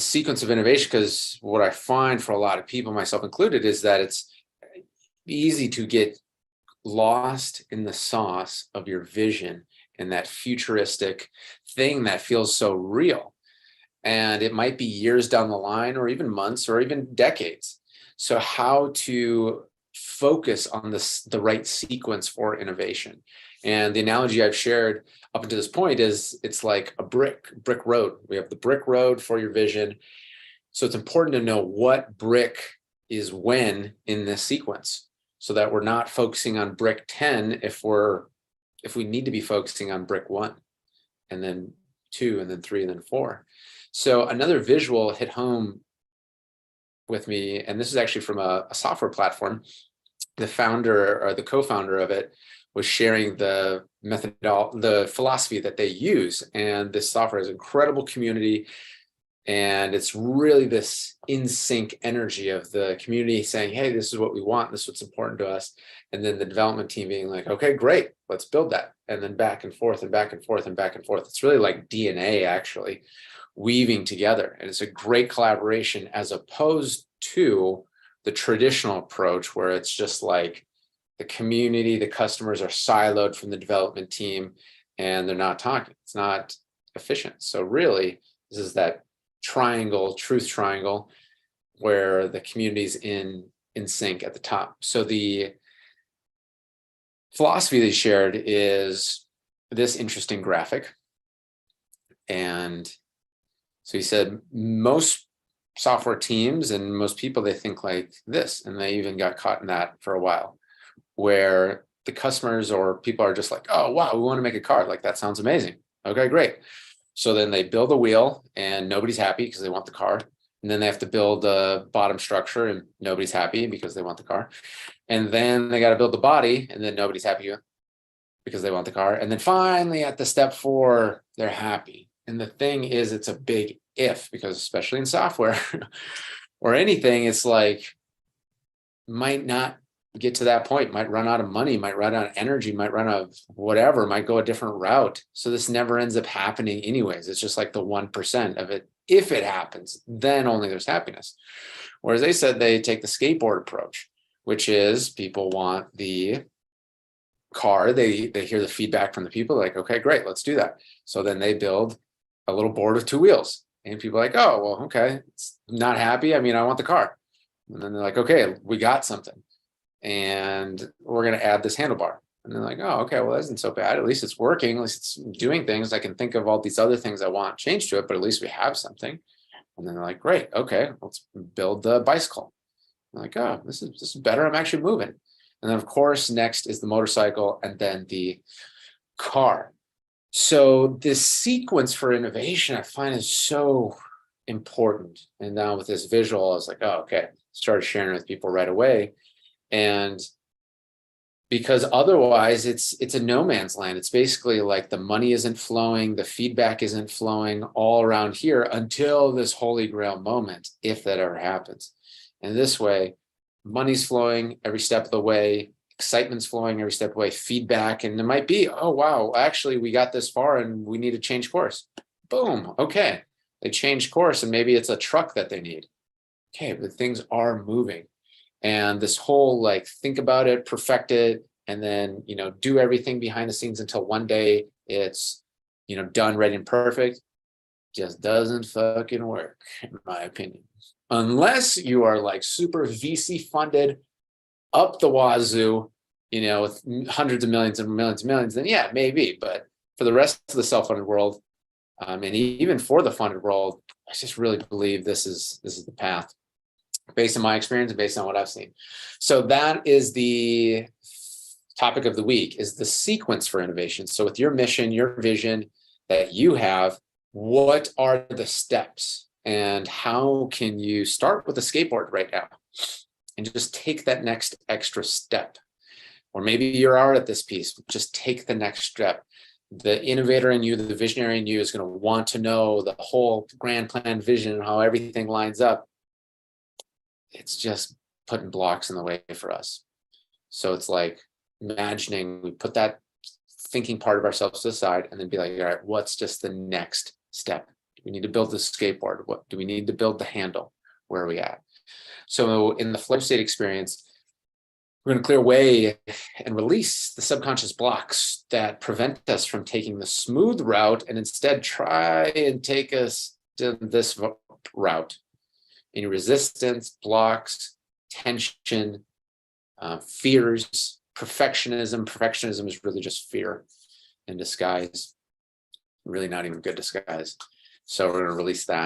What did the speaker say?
sequence of innovation, because what I find for a lot of people, myself included, is that it's easy to get lost in the sauce of your vision and that futuristic thing that feels so real. And it might be years down the line, or even months, or even decades. So how to focus on the right sequence for innovation. And the analogy I've shared up until this point is it's like a brick road. We have the brick road for your vision. So it's important to know what brick is when in this sequence, so that we're not focusing on brick 10 if we need to be focusing on brick 1, and then 2, and then 3, and then 4. So another visual hit home with me, and this is actually from a software platform. The founder, or the co-founder of it, was sharing the philosophy that they use. And this software has an incredible community. And it's really this in sync energy of the community saying, hey, this is what we want. This is what's important to us. And then the development team being like, okay, great, let's build that. And then back and forth and back and forth and back and forth. It's really like DNA actually weaving together. And it's a great collaboration, as opposed to the traditional approach where it's just like the community, the customers are siloed from the development team and they're not talking. It's not efficient. So really, this is that truth triangle, where the community's in sync at the top. So the philosophy they shared is this interesting graphic. And so he said, most software teams and most people, they think like this, and they even got caught in that for a while, where the customers or people are just like, oh, wow, we want to make a car. Like, that sounds amazing. Okay, great. So then they build a wheel and nobody's happy because they want the car. And then they have to build a bottom structure and nobody's happy because they want the car. And then they got to build the body and then nobody's happy because they want the car. And then finally at the step 4, they're happy. And the thing is, it's a big if, because especially in software or anything, it's like, might not get to that point, might run out of money, might run out of energy, might run out of whatever, might go a different route. So this never ends up happening anyways. It's just like the 1% of it. If it happens, then only there's happiness. Whereas they said they take the skateboard approach, which is people want the car, they hear the feedback from the people, like, okay, great, let's do that. So then they build a little board with 2 wheels, and people are like, oh, well, okay, it's not happy. I mean, I want the car. And then they're like, okay, we got something, and we're going to add this handlebar. And they're like, oh, okay, well, that isn't so bad. At least it's working. At least it's doing things. I can think of all these other things I want changed to it, but at least we have something. And then they're like, great, okay, let's build the bicycle. I'm like, oh, this is better. I'm actually moving. And then, of course, next is the motorcycle, and then the car. So this sequence for innovation, I find, is so important. And now with this visual, I was like, oh, okay, started sharing it with people right away. And because otherwise it's a no man's land. It's basically like the money isn't flowing, the feedback isn't flowing all around here until this holy grail moment, if that ever happens. And this way, money's flowing every step of the way, excitement's flowing every step of the way, feedback, and it might be, oh, wow, actually we got this far and we need to change course. Boom, okay. They changed course, and maybe it's a truck that they need. Okay, but things are moving. And this whole, like, think about it, perfect it, and then, do everything behind the scenes until one day it's, done, ready, and perfect, just doesn't fucking work, in my opinion. Unless you are like super VC funded up the wazoo, with hundreds of millions and millions and millions, then yeah, maybe. But for the rest of the self-funded world, and even for the funded world, I just really believe this is the path, based on my experience and based on what I've seen. So that is the topic of the week, is the sequence for innovation. So with your mission, your vision that you have, what are the steps, and how can you start with a skateboard right now and just take that next extra step? Or maybe you're already at this piece, just take the next step. The innovator in you, the visionary in you, is going to want to know the whole grand plan vision and how everything lines up. It's just putting blocks in the way for us. So it's like imagining we put that thinking part of ourselves to the side and then be like, all right, what's just the next step Do we need to build the skateboard? What do we need to build the handle? Where are we at? So in the flow state experience, we're going to clear away and release the subconscious blocks that prevent us from taking the smooth route and instead try and take us to this route. Any resistance, blocks, tension, fears, perfectionism. Perfectionism is really just fear in disguise, really not even good disguise. So we're going to release that.